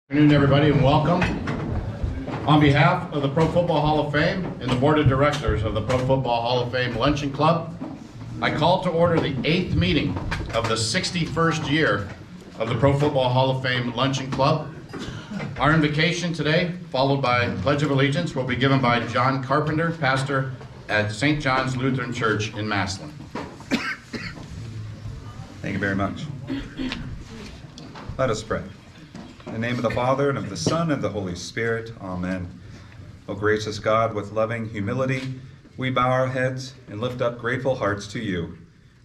Good afternoon, everybody, and welcome. On behalf of the Pro Football Hall of Fame and the Board of Directors of the Pro Football Hall of Fame Luncheon Club, I call to order the 8th meeting of the 61st year of the Pro Football Hall of Fame Luncheon Club. Our invocation today, followed by Pledge of Allegiance, will be given by John Carpenter, pastor at St. John's Lutheran Church in Massillon. Thank you very much. Let us pray. In the name of the Father, and of the Son, and of the Holy Spirit. Amen. O gracious God, with loving humility, we bow our heads and lift up grateful hearts to you.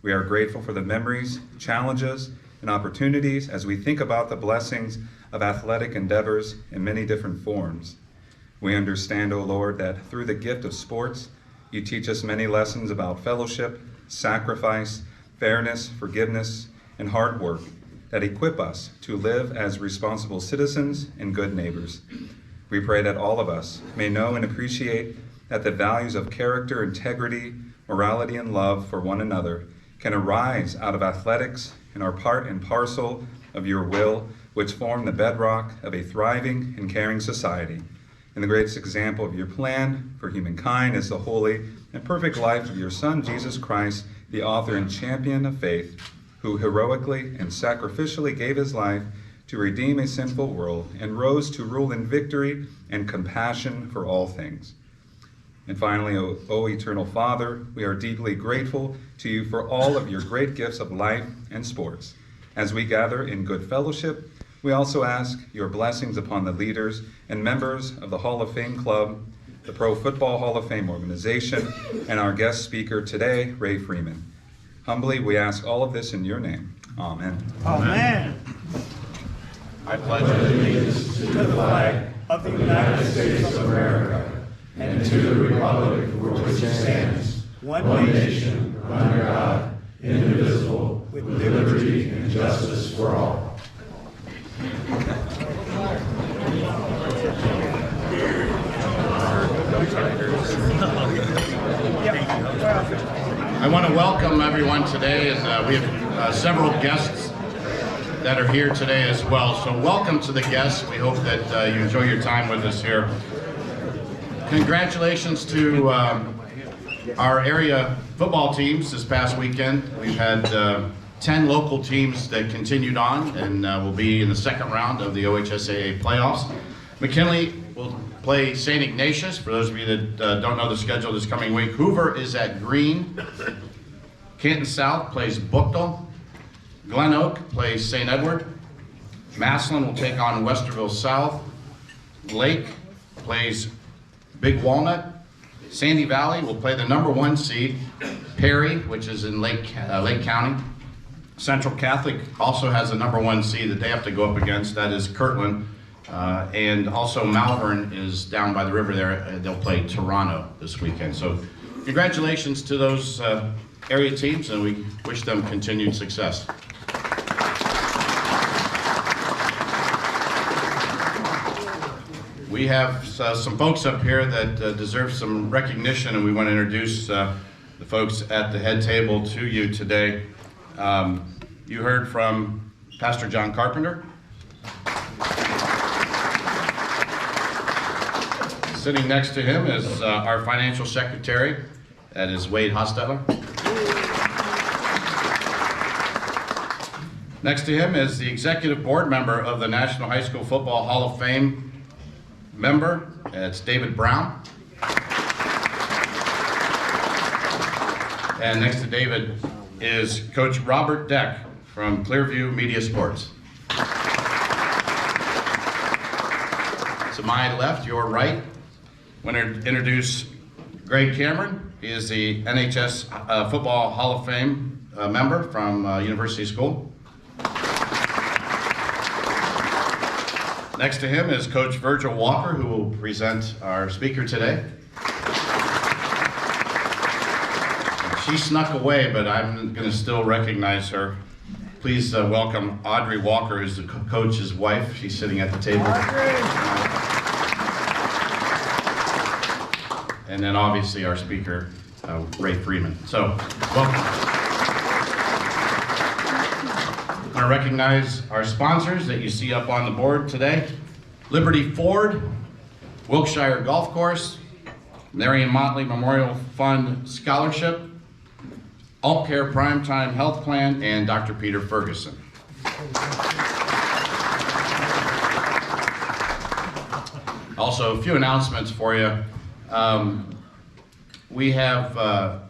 We are grateful for the memories, challenges, and opportunities as we think about the blessings of athletic endeavors in many different forms. We understand, O Lord, that through the gift of sports, you teach us many lessons about fellowship, sacrifice, fairness, forgiveness, and hard work that equip us to live as responsible citizens and good neighbors. We pray that all of us may know and appreciate that the values of character, integrity, morality, and love for one another can arise out of athletics and are part and parcel of your will, which form the bedrock of a thriving and caring society. And the greatest example of your plan for humankind is the holy and perfect life of your Son, Jesus Christ, the author and champion of faith, who heroically and sacrificially gave his life to redeem a sinful world and rose to rule in victory and compassion for all things. And finally, O eternal Father, we are deeply grateful to you for all of your great gifts of life and sports. As we gather in good fellowship, we also ask your blessings upon the leaders and members of the Hall of Fame Club, the Pro Football Hall of Fame organization, and our guest speaker today, Ray Freeman. Humbly, we ask all of this in your name. Amen. Amen. I pledge allegiance to the flag of the United States of America and to the republic for which it stands, one nation, under God, indivisible, with liberty and justice for all. I want to welcome everyone today, and we have several guests that are here today as well. So welcome to the guests. We hope that you enjoy your time with us here. Congratulations to our area football teams this past weekend. We've had 10 local teams that continued on and will be in the second round of the OHSAA playoffs. McKinley will play St. Ignatius, for those of you that don't know the schedule this coming week. Hoover is at Green. Canton South plays Buchtel. Glen Oak plays St. Edward. Massillon will take on Westerville South. Lake plays Big Walnut. Sandy Valley will play the #1 seed, Perry, which is in Lake County. Central Catholic also has a #1 seed that they have to go up against, that is Kirtland. And also Malvern is down by the river there. They'll play Toronto this weekend. So congratulations to those area teams, and we wish them continued success. We have some folks up here that deserve some recognition, and we want to introduce the folks at the head table to you today. You heard from Pastor John Carpenter. Sitting next to him is our financial secretary, that is Wade Hostetler. Next to him is the executive board member of the National High School Football Hall of Fame member, it's David Brown. And next to David is Coach Robert Deck from Clearview Media Sports. To my left, your right, I want to introduce Greg Cameron. He is the NHS Football Hall of Fame member from University School. Next to him is Coach Virgil Walker, who will present our speaker today. She snuck away, but I'm going to still recognize her. Please welcome Audrey Walker, who's the coach's wife. She's sitting at the table. And then obviously our speaker, Ray Freeman. So, welcome. I want to recognize our sponsors that you see up on the board today. Liberty Ford, Wilkshire Golf Course, Marion Motley Memorial Fund Scholarship, Alt Care Primetime Health Plan, and Dr. Peter Ferguson. Also, a few announcements for you. We have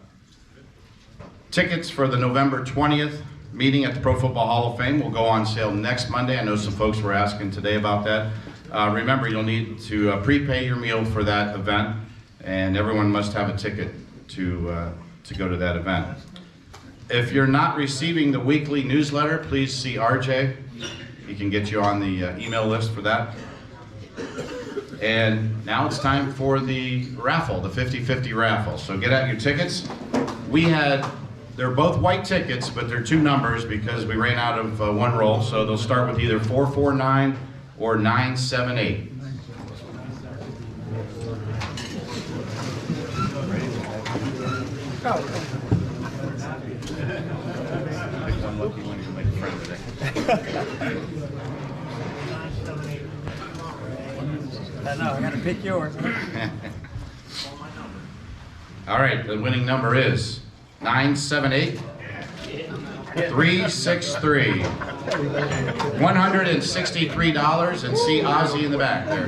tickets for the November 20th meeting at the Pro Football Hall of Fame will go on sale next Monday. I know some folks were asking today about that. Remember, you'll need to prepay your meal for that event, and everyone must have a ticket to go to that event. If you're not receiving the weekly newsletter, please see RJ. He can get you on the email list for that. And now it's time for the raffle, the 50-50 raffle. So get out your tickets. They're both white tickets, but they're two numbers because we ran out of one roll. So they'll start with either 449 or 978. Pick one lucky one, you can make a friend today. I know, I gotta pick yours. All right, the winning number is 978 363. $163, and see Ozzy in the back there.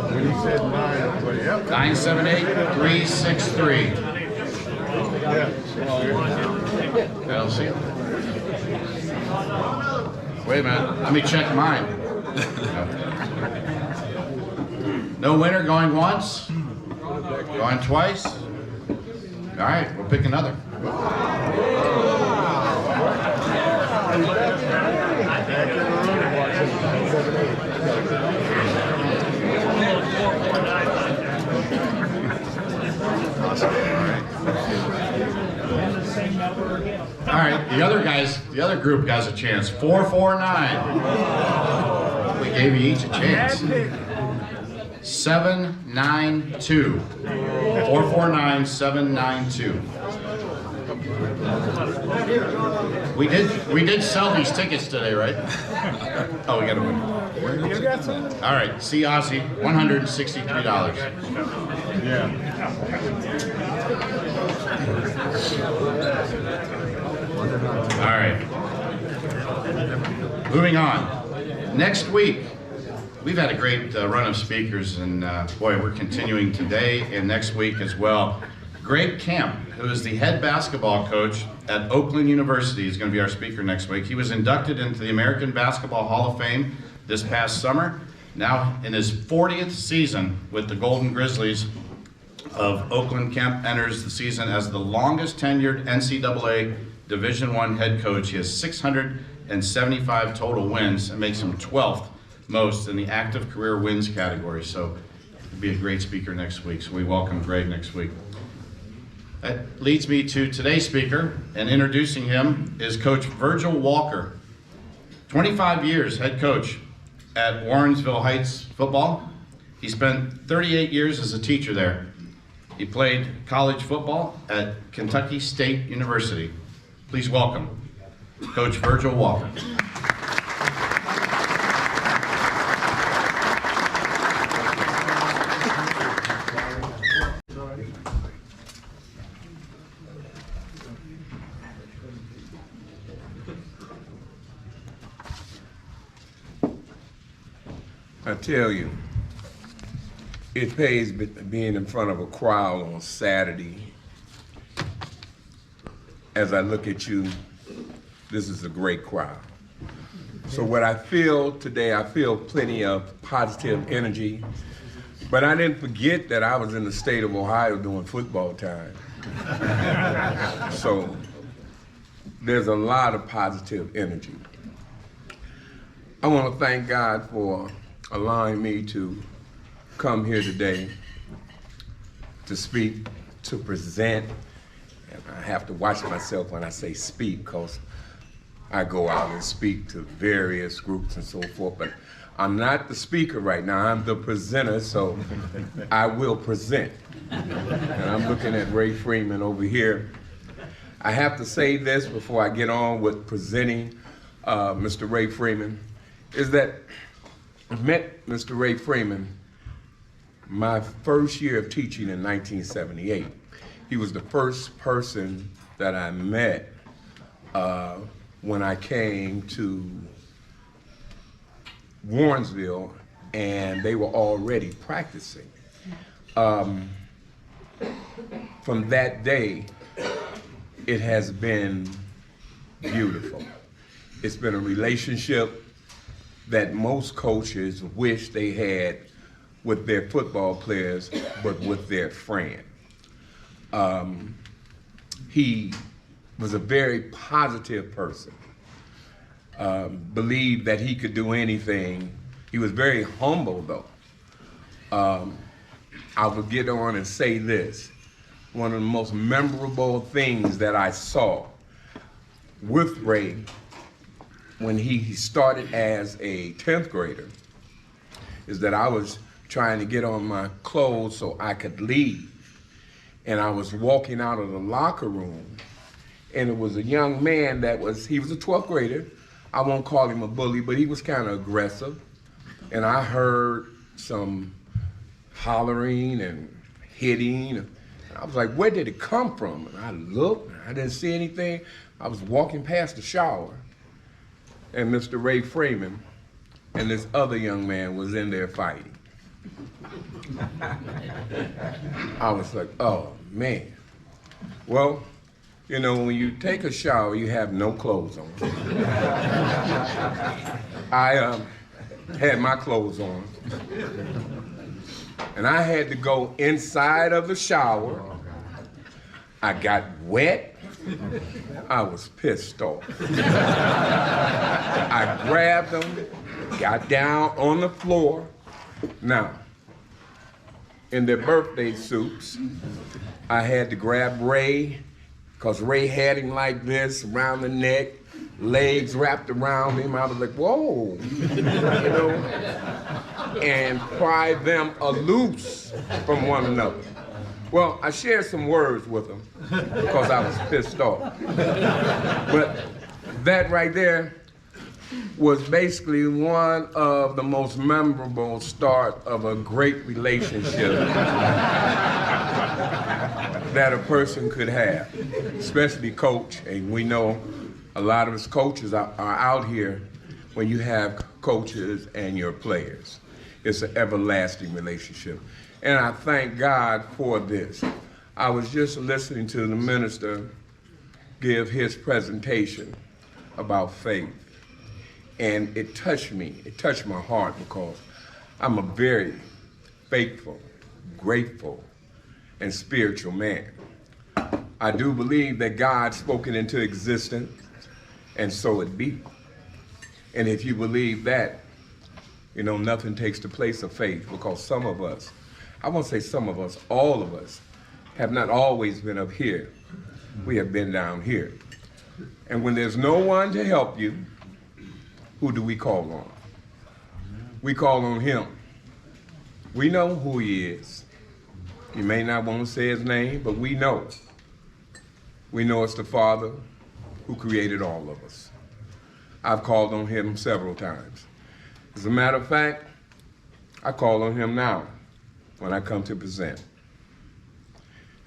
When you said 978 363. That'll see it. Wait a minute, let me check mine. No winner, going once, going twice. All right, we'll pick another. All right, the other group has a chance. 449. We gave you each a chance. 792. 449 792. We did sell these tickets today, right? Oh, we got a winner. All right, see Ozzy, $163. Yeah. All right. Moving on. Next week, we've had a great run of speakers, and boy, we're continuing today and next week as well. Greg Camp, who is the head basketball coach at Oakland University, is going to be our speaker next week. He was inducted into the American Basketball Hall of Fame this past summer. Now in his 40th season with the Golden Grizzlies of Oakland, Camp enters the season as the longest tenured NCAA Division I head coach. He has 675 total wins and makes him 12th most in the active career wins category. So he'll be a great speaker next week. So we welcome Greg next week. That leads me to today's speaker, and introducing him is Coach Virgil Walker. 25 years head coach at Warrensville Heights football. He spent 38 years as a teacher there. He played college football at Kentucky State University. Please welcome Coach Virgil Walker. I tell you, it pays being in front of a crowd on Saturday. As I look at you, this is a great crowd. So what I feel today, I feel plenty of positive energy, but I didn't forget that I was in the state of Ohio during football time. So there's a lot of positive energy. I want to thank God for allowing me to come here today to speak, to present. And I have to watch myself when I say speak, because I go out and speak to various groups and so forth, but I'm not the speaker right now, I'm the presenter, so I will present. And I'm looking at Ray Freeman over here. I have to say this before I get on with presenting Mr. Ray Freeman. is that I met Mr. Ray Freeman my first year of teaching in 1978. He was the first person that I met when I came to Warrensville, and they were already practicing. From that day, it has been beautiful. It's been a relationship that most coaches wish they had with their football players, but with their friend. He was a very positive person, believed that he could do anything. He was very humble, though. I will get on and say this. One of the most memorable things that I saw with Ray when he started as a 10th grader is that I was trying to get on my clothes so I could leave. And I was walking out of the locker room, and it was a young man he was a 12th grader. I won't call him a bully, but he was kind of aggressive. And I heard some hollering and hitting. And I was like, where did it come from? And I looked, and I didn't see anything. I was walking past the shower, and Mr. Ray Freeman and this other young man was in there fighting. I was like, oh, man. Well, you know, when you take a shower, you have no clothes on. I had my clothes on, and I had to go inside of the shower. I got wet. I was pissed off. I grabbed them, got down on the floor. Now, in their birthday suits, I had to grab Ray, because Ray had him like this around the neck, legs wrapped around him. I was like, whoa, you know, and pry them loose from one another. Well, I shared some words with them because I was pissed off. But that right there was basically one of the most memorable start of a great relationship that a person could have, especially coach. And we know a lot of us coaches are out here when you have coaches and your players. It's an everlasting relationship. And I thank God for this. I was just listening to the minister give his presentation about faith. And it touched me. It touched my heart because I'm a very faithful, grateful, and spiritual man. I do believe that God spoke it into existence, and so it be. And if you believe that, you know, nothing takes the place of faith, because some of us, I won't say some of us, all of us, have not always been up here. We have been down here. And when there's no one to help you, who do we call on? We call on him. We know who he is. You may not want to say his name, but we know. We know it's the Father who created all of us. I've called on him several times. As a matter of fact, I call on him now when I come to present.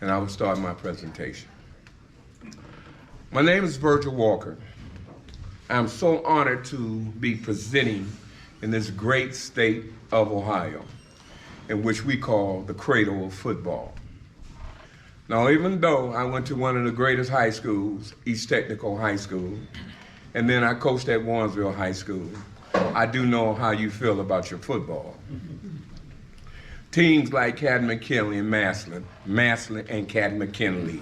And I will start my presentation. My name is Virgil Walker. I'm so honored to be presenting in this great state of Ohio, in which we call the cradle of football. Now, even though I went to one of the greatest high schools, East Technical High School, and then I coached at Warrensville High School, I do know how you feel about your football. Teams like Canton, McKinley, and Massillon and Canton, McKinley.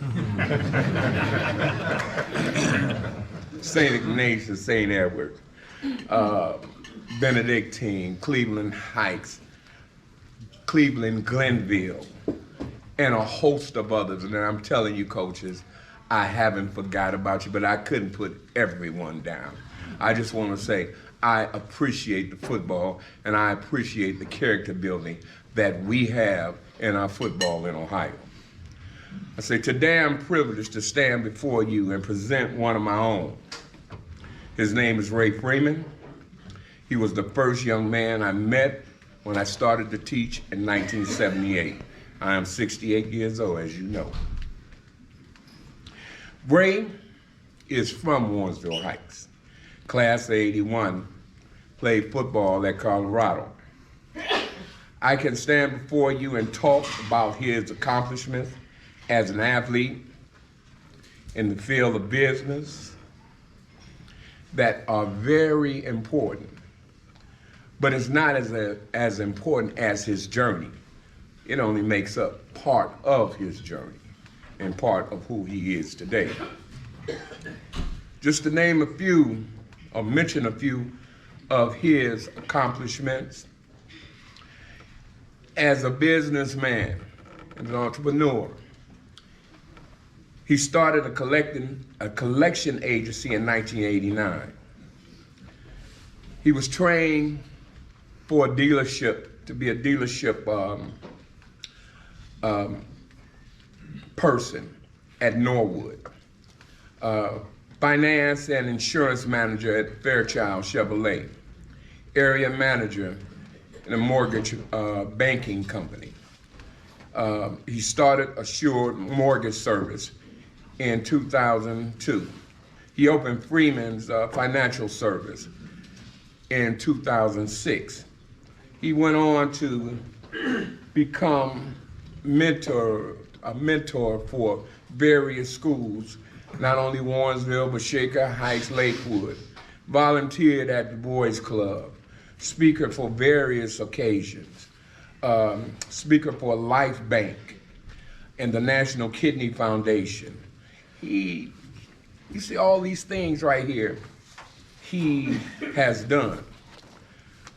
St. Ignatius, St. Edward, Benedictine, Cleveland Heights, Cleveland Glenville, and a host of others. And I'm telling you, coaches, I haven't forgot about you, but I couldn't put everyone down. I just want to say I appreciate the football, and I appreciate the character building that we have in our football in Ohio. I say today I'm privileged to stand before you and present one of my own. His name is Ray Freeman. He was the first young man I met when I started to teach in 1978. I am 68 years old, as you know. Ray is from Warrensville Heights. Class of '81, played football at Colorado. I can stand before you and talk about his accomplishments as an athlete in the field of business that are very important, but it's not as important as his journey. It only makes up part of his journey and part of who he is today. Just to name a few, or mention a few of his accomplishments. As a businessman and an entrepreneur, he started a collection agency in 1989. He was trained for a dealership, to be a dealership person at Norwood. Finance and insurance manager at Fairchild Chevrolet. Area manager in a mortgage banking company. He started Assured Mortgage Service in 2002. He opened Freeman's Financial Service in 2006. He went on to become a mentor for various schools, not only Warrensville, but Shaker Heights, Lakewood. Volunteered at the Boys Club, speaker for various occasions, speaker for Life Bank and the National Kidney Foundation. You see all these things right here he has done,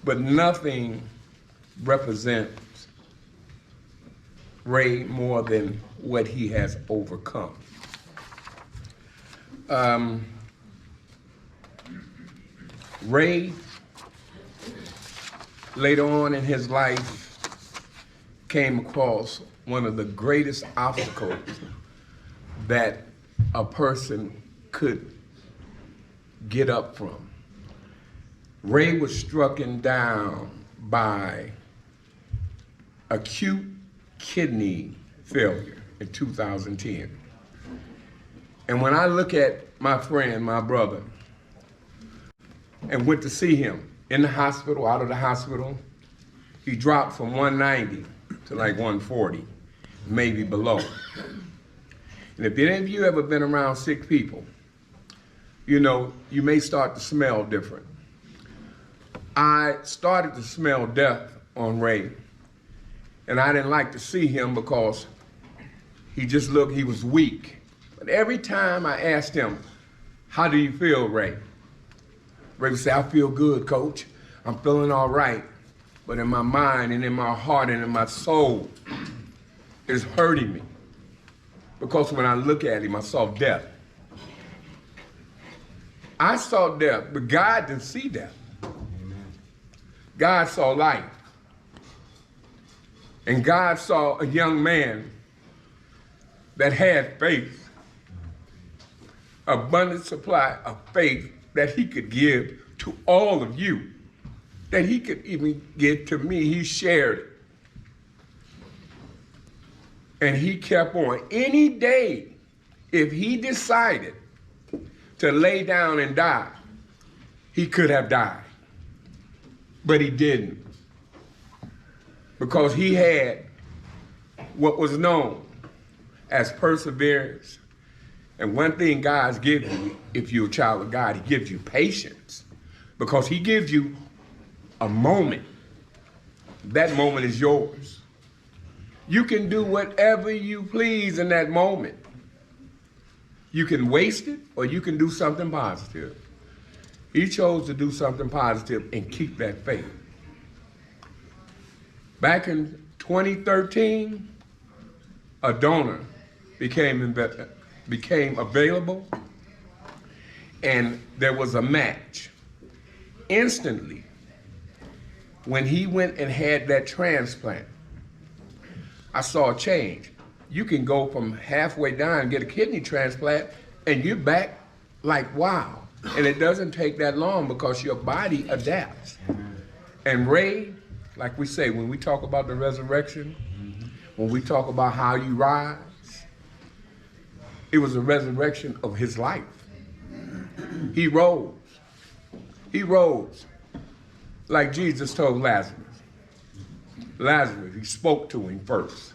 but nothing represents Ray more than what he has overcome. Ray, later on in his life, came across one of the greatest obstacles that a person could get up from. Ray was struck down by acute kidney failure in 2010. And when I look at my friend, my brother, and went to see him in the hospital, out of the hospital, he dropped from 190 to like 140, maybe below. And if any of you ever been around sick people, you know, you may start to smell different. I started to smell death on Ray, and I didn't like to see him because he just looked, he was weak. But every time I asked him, how do you feel, Ray? Ray would say, I feel good, coach. I'm feeling all right. But in my mind and in my heart and in my soul, it's hurting me. Because when I look at him, I saw death. I saw death, but God didn't see death. God saw life. And God saw a young man that had faith, abundant supply of faith that he could give to all of you, that he could even give to me. He shared it. And he kept on. Any day, if he decided to lay down and die, he could have died. But he didn't. Because he had what was known as perseverance. And one thing God's gives you, if you're a child of God, he gives you patience. Because he gives you a moment. That moment is yours. You can do whatever you please in that moment. You can waste it, or you can do something positive. He chose to do something positive and keep that faith. Back in 2013, a donor became available, and there was a match. Instantly, when he went and had that transplant, I saw a change. You can go from halfway down and get a kidney transplant, and you're back like, wow, And it doesn't take that long because your body adapts. And Ray, like we say, when we talk about the resurrection, when we talk about how you rise, it was a resurrection of his life. He rose. He rose. Like Jesus told Lazarus. Lazarus, he spoke to him first.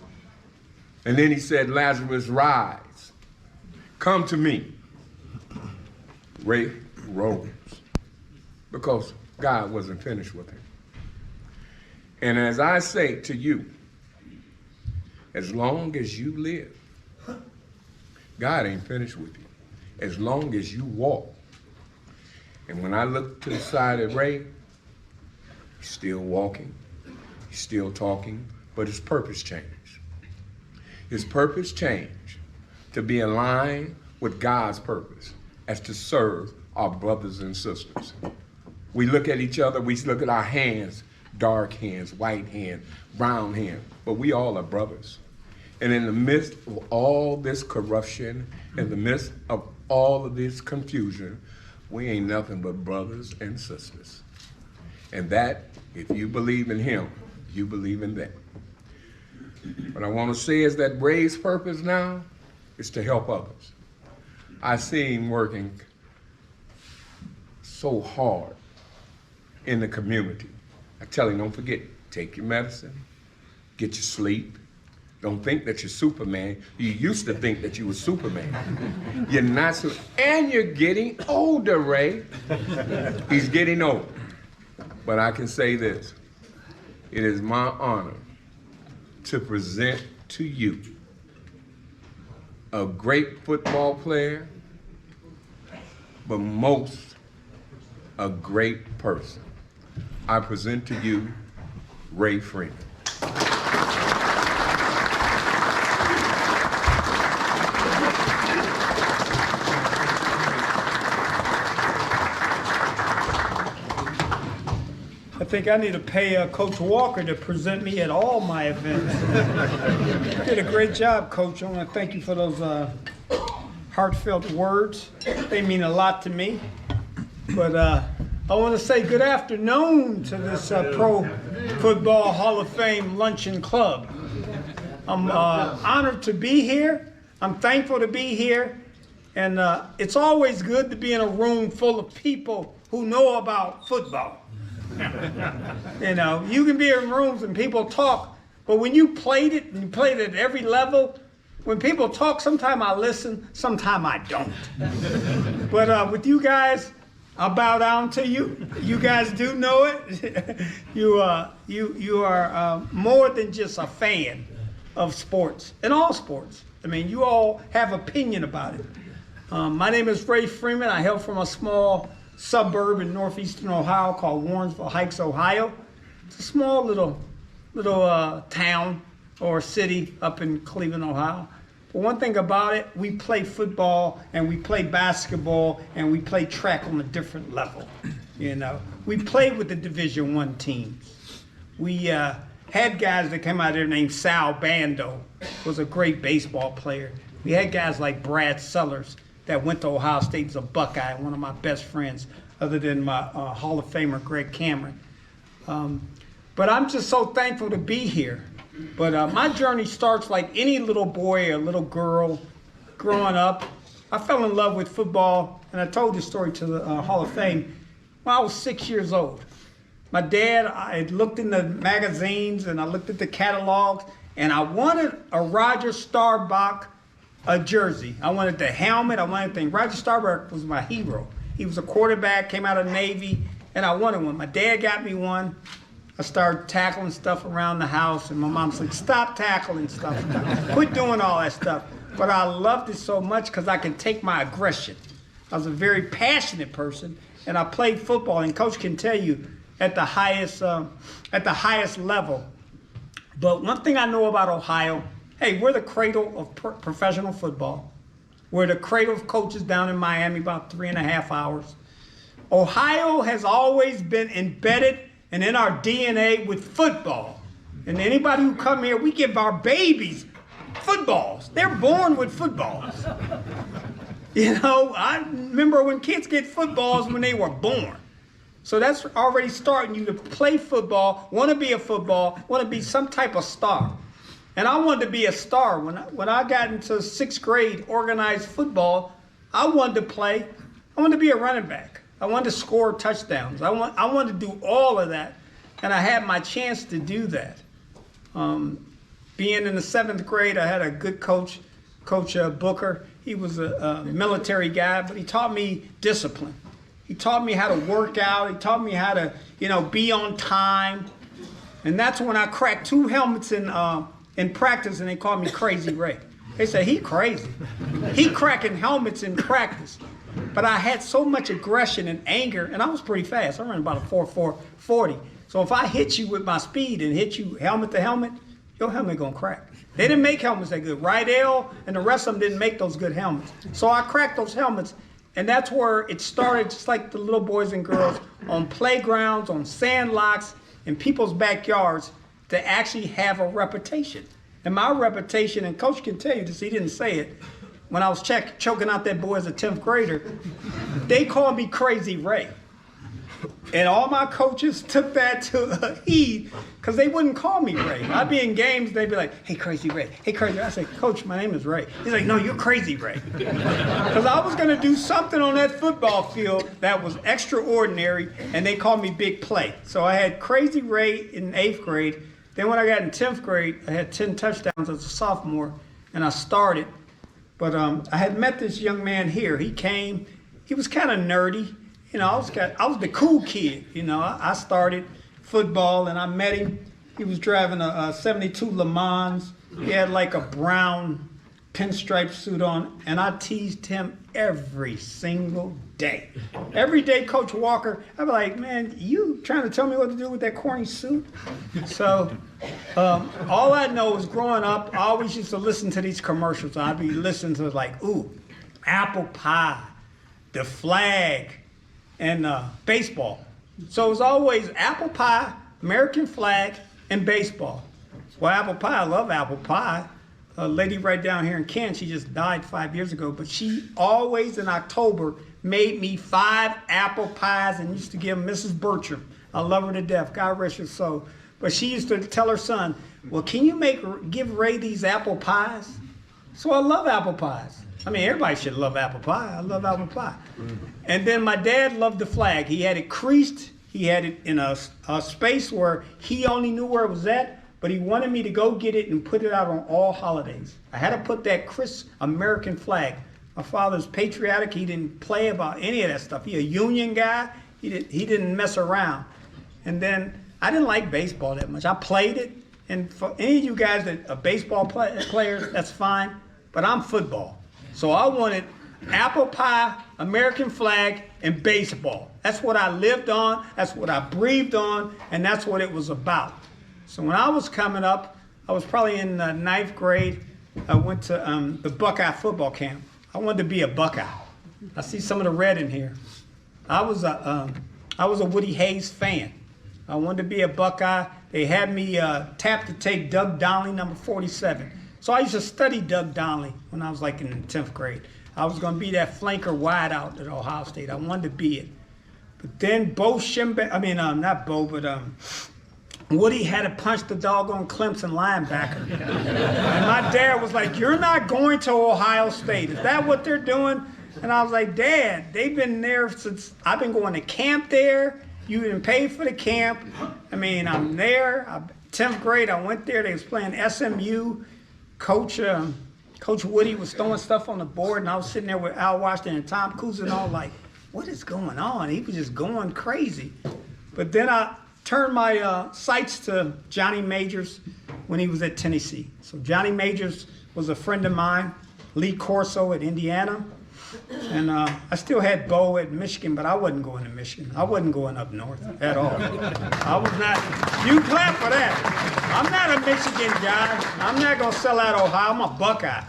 And then he said, Lazarus, rise. Come to me. Ray rose. Because God wasn't finished with him. And as I say to you, as long as you live, God ain't finished with you. As long as you walk. And when I look to the side of Ray, he's still walking, he's still talking, but his purpose changed. His purpose changed to be in line with God's purpose as to serve our brothers and sisters. We look at each other, we look at our hands, dark hands, white hands, brown hands, but we all are brothers. And in the midst of all this corruption, in the midst of all of this confusion, we ain't nothing but brothers and sisters. And that, if you believe in him, you believe in that. What I want to say is that Ray's purpose now is to help others. I see him working so hard in the community. I tell him, don't forget, take your medicine, get your sleep. Don't think that you're Superman. You used to think that you were Superman. You're not so, and you're getting older, Ray. He's getting old. But I can say this. It is my honor to present to you a great football player, but most a great person. I present to you Ray Freeman. I think I need to pay Coach Walker to present me at all my events. You did a great job, Coach. I want to thank you for those heartfelt words. They mean a lot to me. But I want to say good afternoon to this Pro Football Hall of Fame Luncheon Club. I'm honored to be here. I'm thankful to be here. And it's always good to be in a room full of people who know about football. You know, you can be in rooms and people talk, but when you played it, and you played it at every level, when people talk, sometimes I listen, sometimes I don't. But with you guys, I'll bow down to you. You guys do know it. You are more than just a fan of sports, in all sports. I mean, you all have opinion about it. My name is Ray Freeman. I hail from a small suburb in northeastern Ohio called Warrensville Heights, Ohio. It's a small little town or city up in Cleveland, Ohio. But one thing about it, we play football and we play basketball and we play track on a different level. You know, we played with the Division I teams. We had guys that came out there named Sal Bando, was a great baseball player. We had guys like Brad Sellers that went to Ohio State as a Buckeye, one of my best friends, other than my Hall of Famer, Greg Cameron. But I'm just so thankful to be here. But my journey starts like any little boy or little girl growing up. I fell in love with football, and I told this story to the Hall of Fame when I was 6 years old. My dad, I looked in the magazines and I looked at the catalogs, and I wanted a Roger Staubach jersey. I wanted the helmet, I wanted things. Roger Staubach was my hero. He was a quarterback, came out of the Navy, and I wanted one. My dad got me one. I started tackling stuff around the house, and my mom said, stop tackling stuff. Quit doing all that stuff. But I loved it so much because I could take my aggression. I was a very passionate person, and I played football, and Coach can tell you, at the highest level. But one thing I know about Ohio, hey, we're the cradle of professional football. We're the cradle of coaches down in Miami, about 3.5 hours. Ohio has always been embedded and in our DNA with football. And anybody who come here, we give our babies footballs. They're born with footballs. You know, I remember when kids get footballs when they were born. So that's already starting you to play football, want to be a football, want to be some type of star. And I wanted to be a star. When I got into 6th grade organized football, I wanted to play. I wanted to be a running back. I wanted to score touchdowns. I wanted to do all of that. And I had my chance to do that. Being in the 7th grade, I had a good coach, Coach Booker. He was a military guy, but he taught me discipline. He taught me how to work out. He taught me how to, be on time. And that's when I cracked 2 helmets in practice, and they called me Crazy Ray. They said, he crazy. He cracking helmets in practice. But I had so much aggression and anger, and I was pretty fast. I ran about a 4.4 40. So if I hit you with my speed and hit you helmet to helmet, your helmet gonna crack. They didn't make helmets that good. Rydell and the rest of them didn't make those good helmets. So I cracked those helmets, and that's where it started, just like the little boys and girls on playgrounds, on sandlots, in people's backyards, to actually have a reputation. And my reputation, and Coach can tell you this, he didn't say it, when I was choking out that boy as a 10th grader, they called me Crazy Ray. And all my coaches took that to heed, because they wouldn't call me Ray. I'd be in games, they'd be like, hey, Crazy Ray, hey, Crazy Ray. I said, Coach, my name is Ray. He's like, no, you're Crazy Ray. Because I was going to do something on that football field that was extraordinary, and they called me Big Play. So I had Crazy Ray in 8th grade. Then when I got in 10th grade, I had 10 touchdowns as a sophomore, and I started. But I had met this young man here. He came. He was kind of nerdy. I was the cool kid. I started football, and I met him. He was driving a 72 Le Mans. He had like a brown pinstripe suit on, and I teased him every single day. Every day, Coach Walker, I'd be like, man, you trying to tell me what to do with that corny suit? So all I know is growing up, I always used to listen to these commercials. I'd be listening to like, ooh, apple pie, the flag, and baseball. So it was always apple pie, American flag, and baseball. Well, apple pie, I love apple pie. A lady right down here in Canton, she just died 5 years ago, but she always in October made me 5 apple pies and used to give Mrs. Bertram. I love her to death, God rest her soul. But she used to tell her son, well, can you give Ray these apple pies? So I love apple pies. I mean, everybody should love apple pie. I love apple pie. And then my dad loved the flag. He had it creased. He had it in a space where he only knew where it was at, but he wanted me to go get it and put it out on all holidays. I had to put that crisp American flag. My father's patriotic. He didn't play about any of that stuff. He a union guy. He didn't mess around. And then I didn't like baseball that much. I played it. And for any of you guys that are baseball players, that's fine. But I'm football. So I wanted apple pie, American flag, and baseball. That's what I lived on, that's what I breathed on, and that's what it was about. So when I was coming up, I was probably in 9th grade. I went to the Buckeye football camp. I wanted to be a Buckeye. I see some of the red in here. I was a Woody Hayes fan. I wanted to be a Buckeye. They had me tapped to take Doug Donnelly, number 47. So I used to study Doug Donnelly when I was like in 10th grade. I was going to be that flanker wideout at Ohio State. I wanted to be it. But then Woody had to punch the doggone Clemson linebacker. And my dad was like, you're not going to Ohio State. Is that what they're doing? And I was like, Dad, they've been there since I've been going to camp there. You didn't pay for the camp. I mean, I'm there. 10th grade, I went there. They was playing SMU. Coach Woody was throwing stuff on the board, and I was sitting there with Al Washington and Tom Cousineau like, what is going on? He was just going crazy. But then I turned my sights to Johnny Majors when he was at Tennessee. So Johnny Majors was a friend of mine, Lee Corso at Indiana. And I still had Bo at Michigan, but I wasn't going to Michigan. I wasn't going up north at all. I was not. You clap for that. I'm not a Michigan guy. I'm not going to sell out Ohio. I'm a Buckeye,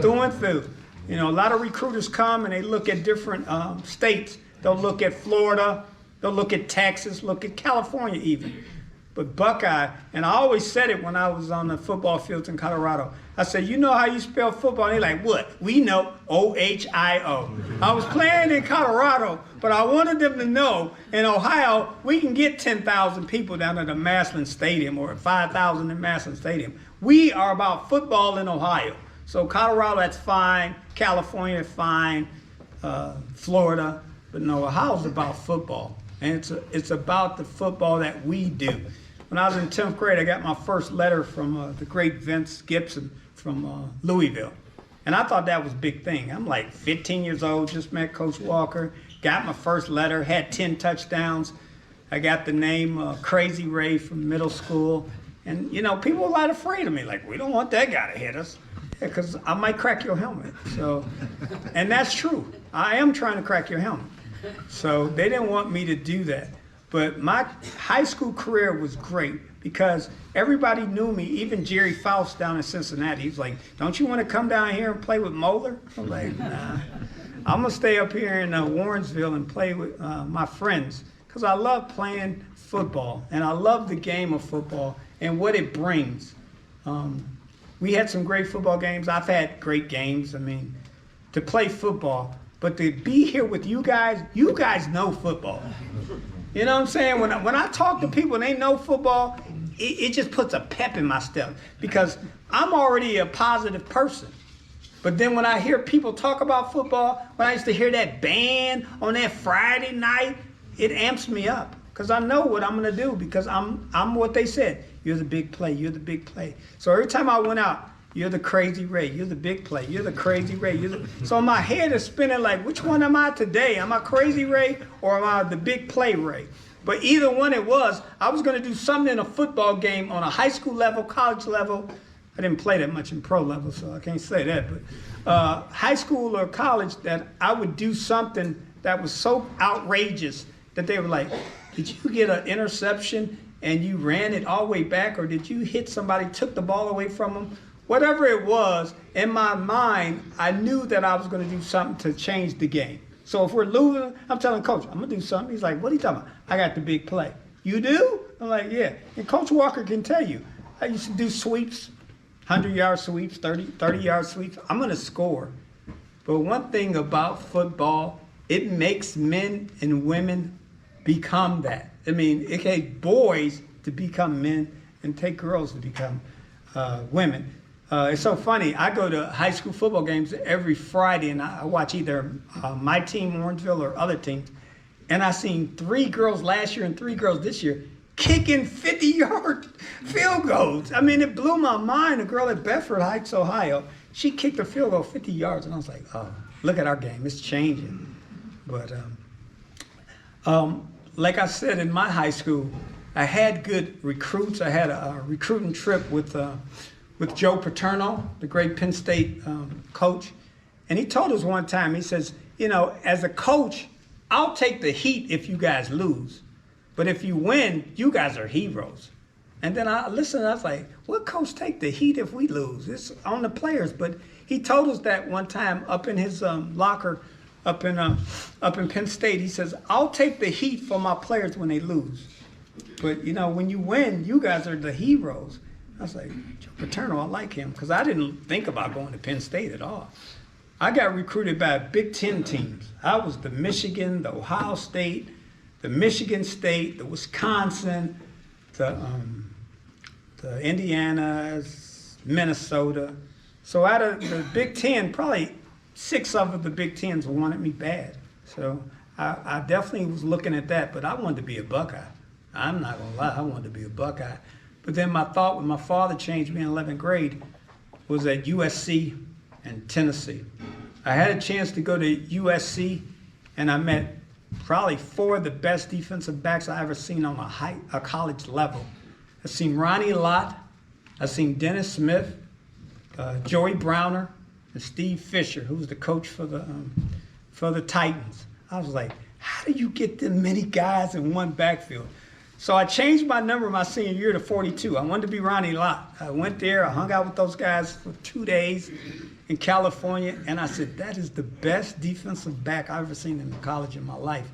through and through. A lot of recruiters come and they look at different states. They'll look at Florida. They'll look at Texas, look at California even. But Buckeye, and I always said it when I was on the football fields in Colorado, I said, you know how you spell football? And they're like, what? We know, O-H-I-O. I was playing in Colorado, but I wanted them to know in Ohio, we can get 10,000 people down at the Massillon Stadium or 5,000 in Massillon Stadium. We are about football in Ohio. So Colorado, that's fine. California, fine. Florida, but no, Ohio's about football. And it's about the football that we do. When I was in 10th grade, I got my first letter from the great Vince Gibson from Louisville. And I thought that was a big thing. I'm like 15 years old, just met Coach Walker, got my first letter, had 10 touchdowns. I got the name Crazy Ray from middle school. And, you know, people were a lot afraid of me. Like, we don't want that guy to hit us because I might crack your helmet. So, and that's true. I am trying to crack your helmet. So they didn't want me to do that. But my high school career was great because everybody knew me, even Jerry Faust down in Cincinnati. He's like, don't you want to come down here and play with Moeller? I'm like, nah. I'm going to stay up here in Warrensville and play with my friends because I love playing football and I love the game of football and what it brings. We had some great football games. I've had great games. I mean, to play football, but to be here with you guys know football. You know what I'm saying? When I talk to people and they know football, it just puts a pep in my step because I'm already a positive person. But then when I hear people talk about football, when I used to hear that band on that Friday night, it amps me up because I know what I'm going to do because I'm what they said. You're the big play. You're the big play. So every time I went out, you're the Crazy Ray. You're the big play. You're the Crazy Ray. So my head is spinning like, which one am I today? Am I Crazy Ray or am I the big play Ray? But either one it was, I was going to do something in a football game on a high school level, college level. I didn't play that much in pro level, so I can't say that. But high school or college, that I would do something that was so outrageous that they were like, did you get an interception and you ran it all the way back? Or did you hit somebody, took the ball away from them? Whatever it was, in my mind, I knew that I was going to do something to change the game. So if we're losing, I'm telling Coach, I'm going to do something. He's like, what are you talking about? I got the big play. You do? I'm like, yeah. And Coach Walker can tell you, I used to do sweeps, 100-yard sweeps, 30-yard sweeps. I'm going to score. But one thing about football, it makes men and women become that. I mean, it takes boys to become men and take girls to become women. It's so funny. I go to high school football games every Friday, and I watch either my team, Warrensville, or other teams. And I seen 3 girls last year and 3 girls this year kicking 50-yard field goals. I mean, it blew my mind. A girl at Bedford Heights, Ohio, she kicked a field goal 50 yards, and I was like, oh, look at our game. It's changing. But like I said, in my high school, I had good recruits. I had a recruiting trip with Joe Paterno, the great Penn State coach. And he told us one time, he says, you know, as a coach, I'll take the heat if you guys lose. But if you win, you guys are heroes. And then I listened, I was like, what coach take the heat if we lose? It's on the players. But he told us that one time up in his locker up in Penn State. He says, I'll take the heat for my players when they lose. But, you know, when you win, you guys are the heroes. I was like, Joe Paterno, I like him, because I didn't think about going to Penn State at all. I got recruited by Big Ten teams. I was the Michigan, the Ohio State, the Michigan State, the Wisconsin, the Indiana, Minnesota. So out of the Big Ten, probably 6 of the Big Tens wanted me bad. So I definitely was looking at that, but I wanted to be a Buckeye. I'm not gonna lie, I wanted to be a Buckeye. But then my thought when my father changed me in 11th grade was at USC and Tennessee. I had a chance to go to USC, and I met probably 4 of the best defensive backs I ever seen on a college level. I seen Ronnie Lott, I seen Dennis Smith, Joey Browner, and Steve Fisher, who was the coach for the Titans. I was like, how do you get them many guys in one backfield? So I changed my number my senior year to 42. I wanted to be Ronnie Lott. I went there, I hung out with those guys for 2 days in California, and I said, that is the best defensive back I've ever seen in college in my life.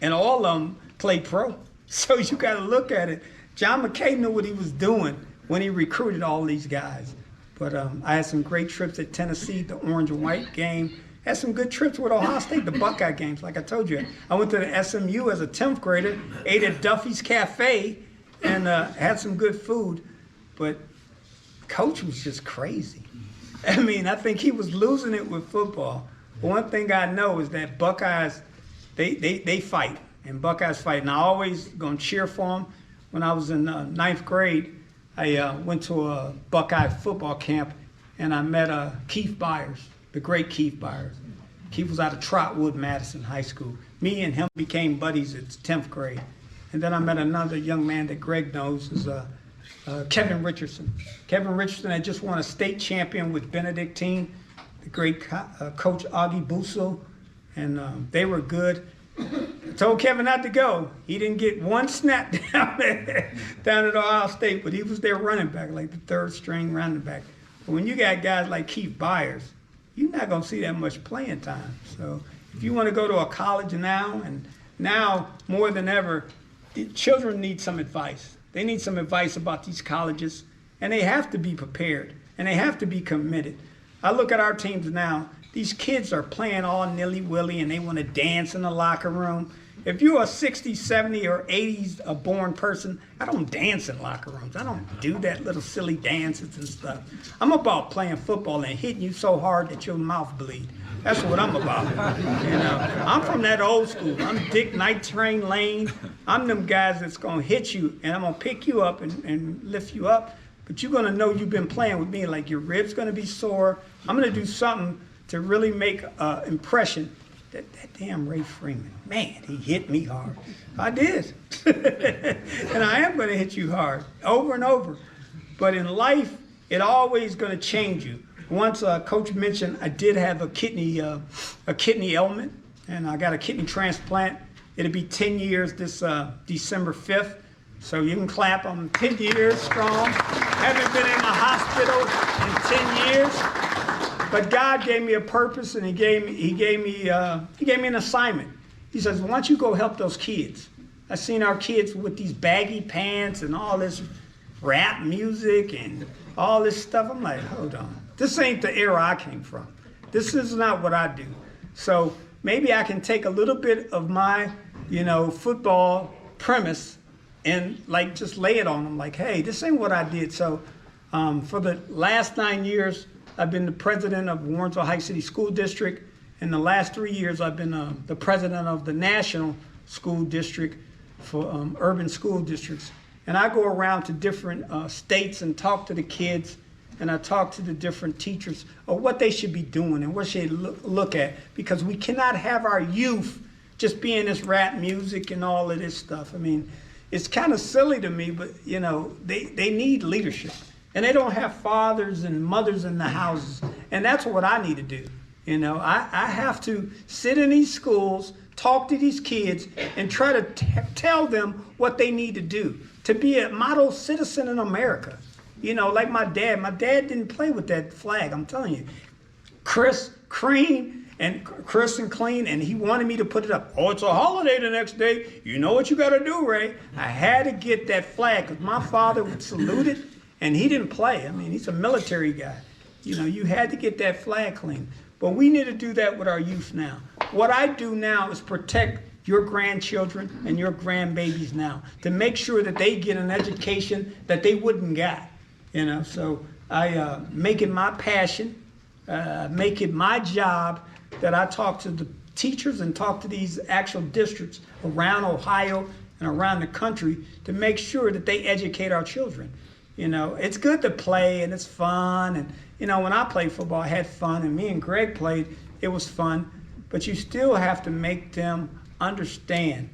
And all of them played pro. So you got to look at it. John McKay knew what he was doing when he recruited all these guys. But I had some great trips at Tennessee, the orange and white game. Had some good trips with Ohio State, the Buckeye games, like I told you. I went to the SMU as a 10th grader, ate at Duffy's Cafe, and had some good food. But Coach was just crazy. I mean, I think he was losing it with football. But one thing I know is that Buckeyes, they fight, and Buckeyes fight. And I always gonna cheer for them. When I was in ninth grade, I went to a Buckeye football camp, and I met Keith Byers, the great Keith Byers. Keith was out of Trotwood, Madison High School. Me and him became buddies at 10th grade. And then I met another young man that Greg knows, is Kevin Richardson. Kevin Richardson had just won a state champion with Benedictine, the great coach Augie Busso, and they were good. I told Kevin not to go. He didn't get one snap down at Ohio State, but he was their running back, like the third string running back. But when you got guys like Keith Byers, you're not going to see that much playing time. So if you want to go to a college now, and now more than ever, the children need some advice. They need some advice about these colleges, and they have to be prepared, and they have to be committed. I look at our teams now. These kids are playing all nilly-willy, and they want to dance in the locker room. If you're a 60s, 70s, or 80s born person, I don't dance in locker rooms. I don't do that little silly dances and stuff. I'm about playing football and hitting you so hard that your mouth bleed. That's what I'm about. You know, I'm from that old school. I'm Dick Night Train Lane. I'm them guys that's gonna hit you, and I'm gonna pick you up and lift you up. But you're gonna know you've been playing with me. Like your ribs gonna be sore. I'm gonna do something to really make an impression. That damn Ray Freeman, man, he hit me hard. I did. And I am going to hit you hard, over and over. But in life, it always going to change you. Once Coach mentioned I did have a kidney ailment, and I got a kidney transplant. It'll be 10 years this December 5th. So you can clap. I'm 10 years strong. Haven't been in the hospital in 10 years. But God gave me a purpose, and He gave me an assignment. He says, "Why don't you go help those kids?" I seen our kids with these baggy pants and all this rap music and all this stuff. I'm like, hold on, this ain't the era I came from. This is not what I do. So maybe I can take a little bit of my, football premise and like just lay it on them. Like, hey, this ain't what I did. So for the last 9 years. I've been the president of Warrensville Heights City School District. In the last 3 years, I've been the president of the National School District for urban school districts. And I go around to different states and talk to the kids, and I talk to the different teachers of what they should be doing and what they should look at, because we cannot have our youth just being this rap music and all of this stuff. I mean, it's kind of silly to me, but they need leadership. And they don't have fathers and mothers in the houses. And that's what I need to do. I have to sit in these schools, talk to these kids, and try to tell them what they need to do to be a model citizen in America. Like my dad. My dad didn't play with that flag, I'm telling you. Chris and Clean, and he wanted me to put it up. Oh, it's a holiday the next day. You know what you got to do, Ray. I had to get that flag because my father would salute it. And he didn't play. I mean, he's a military guy. You had to get that flag clean. But we need to do that with our youth now. What I do now is protect your grandchildren and your grandbabies now to make sure that they get an education that they wouldn't get. So I make it my passion, make it my job that I talk to the teachers and talk to these actual districts around Ohio and around the country to make sure that they educate our children. It's good to play and it's fun. And, when I played football, I had fun. And me and Greg played, it was fun. But you still have to make them understand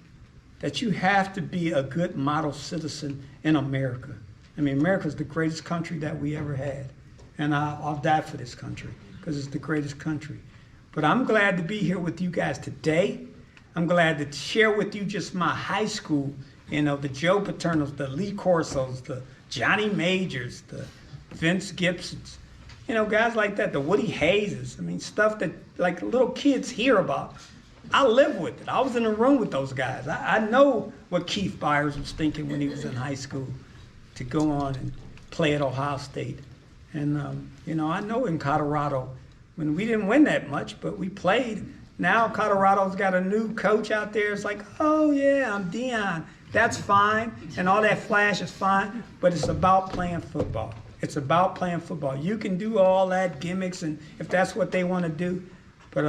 that you have to be a good model citizen in America. I mean, America's the greatest country that we ever had. And I'll die for this country because it's the greatest country. But I'm glad to be here with you guys today. I'm glad to share with you just my high school, the Joe Paternos, the Lee Corsos, the Johnny Majors, the Vince Gibsons, guys like that, the Woody Hayeses. I mean, stuff that like little kids hear about. I live with it. I was in the room with those guys. I know what Keith Byers was thinking when he was in high school to go on and play at Ohio State. And, you know, I know in Colorado, when we didn't win that much, but we played. Now Colorado's got a new coach out there. It's like, oh yeah, I'm Dion. That's fine. And all that flash is fine. But it's about playing football. It's about playing football. You can do all that gimmicks, and if that's what they want to do. But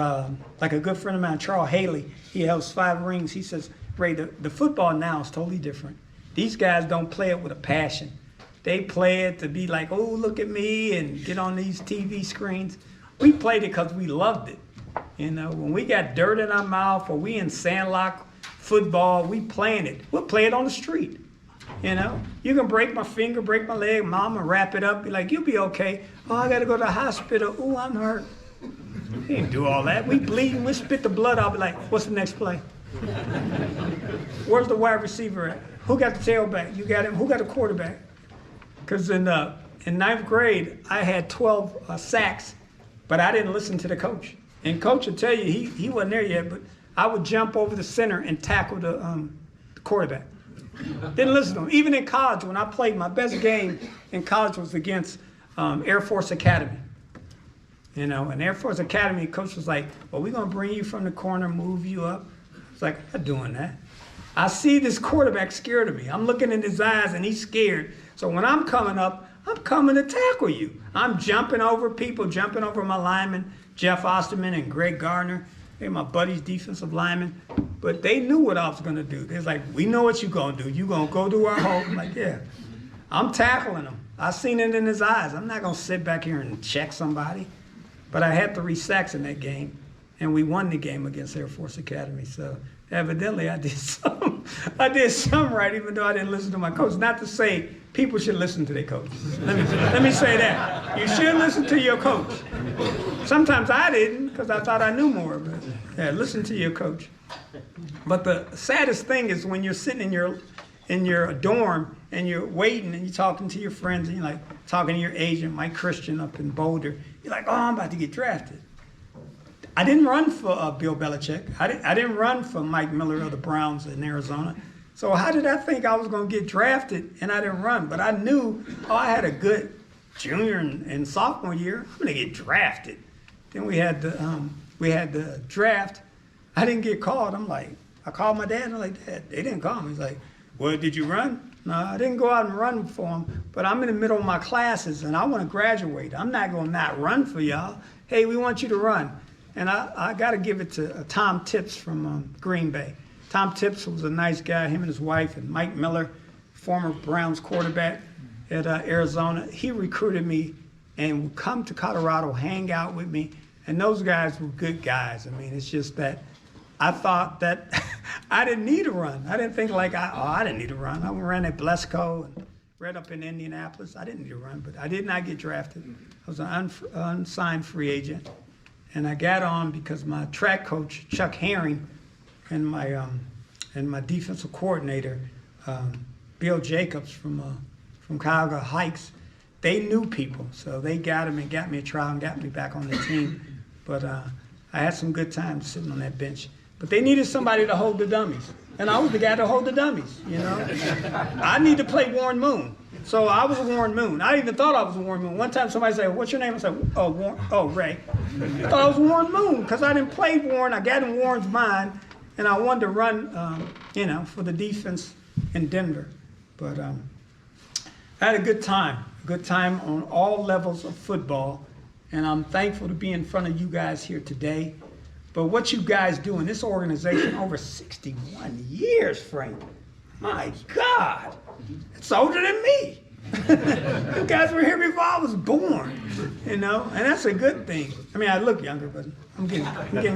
like a good friend of mine, Charles Haley, he holds 5 rings. He says, Ray, the football now is totally different. These guys don't play it with a passion. They play it to be like, oh, look at me, and get on these TV screens. We played it because we loved it. You know, when we got dirt in our mouth or we in sandlot football, we playing it. We'll play it on the street. You know, you can break my finger, break my leg, mama wrap it up, be like, you'll be okay. Oh, I got to go to the hospital. Oh, I'm hurt. We didn't do all that. We bleeding, we spit the blood out, be like, what's the next play? Where's the wide receiver at? Who got the tailback? You got him. Who got the quarterback? Because in 9th grade, I had 12 sacks, but I didn't listen to the coach. And coach would tell you, he wasn't there yet, but I would jump over the center and tackle the quarterback. Didn't listen to him. Even in college, when I played, my best game in college was against Air Force Academy. You know, and Air Force Academy, coach was like, well, we're going to bring you from the corner, move you up. It's like, I'm not doing that. I see this quarterback scared of me. I'm looking in his eyes, and he's scared. So when I'm coming up, I'm coming to tackle you. I'm jumping over people, jumping over my linemen, Jeff Osterman and Greg Gardner. They're my buddies, defensive linemen. But they knew what I was going to do. They're like, we know what you're going to do. You're going to go do our home. I'm like, yeah. I'm tackling him. I seen it in his eyes. I'm not going to sit back here and check somebody. But I had 3 sacks in that game, and we won the game against Air Force Academy. So evidently I did something right, even though I didn't listen to my coach. Not to say people should listen to their coach. Let me say that. You should listen to your coach. Sometimes I didn't because I thought I knew more. But yeah, listen to your coach. But the saddest thing is when you're sitting in your dorm and you're waiting and you're talking to your friends and you're like talking to your agent, Mike Christian up in Boulder. You're like, oh, I'm about to get drafted. I didn't run for Bill Belichick. I didn't run for Mike Miller of the Browns in Arizona. So how did I think I was going to get drafted and I didn't run? But I knew, I had a good junior and sophomore year. I'm going to get drafted. Then we had the draft. I didn't get called. I called my dad and I'm like, Dad, they didn't call me. He's like, well, did you run? No, I didn't go out and run for them, but I'm in the middle of my classes and I want to graduate. I'm not going to not run for y'all. Hey, we want you to run. And I got to give it to Tom Tips from Green Bay. Tom Tips was a nice guy, him and his wife, and Mike Miller, former Browns quarterback at Arizona. He recruited me and would come to Colorado, hang out with me, and those guys were good guys. I mean, it's just that I thought that I didn't need to run. I didn't think like, I didn't need to run. I ran at Blesco and read up in Indianapolis. I didn't need to run, but I did not get drafted. I was an unsigned free agent. And I got on because my track coach, Chuck Herring, and my defensive coordinator, Bill Jacobs from Cuyahoga Heights, they knew people. So they got him and got me a trial and got me back on the team. But I had some good times sitting on that bench. But they needed somebody to hold the dummies. And I was the guy to hold the dummies, you know. I need to play Warren Moon. So I was Warren Moon. I even thought I was Warren Moon. One time somebody said, what's your name? I said, Ray. I thought I was Warren Moon because I didn't play Warren. I got in Warren's mind, and I wanted to run, for the defense in Denver. But I had a good time on all levels of football, and I'm thankful to be in front of you guys here today. But what you guys do in this organization over 61 years, Frank, my God, it's older than me. You guys were here before I was born, and that's a good thing. I mean, I look younger, but I'm getting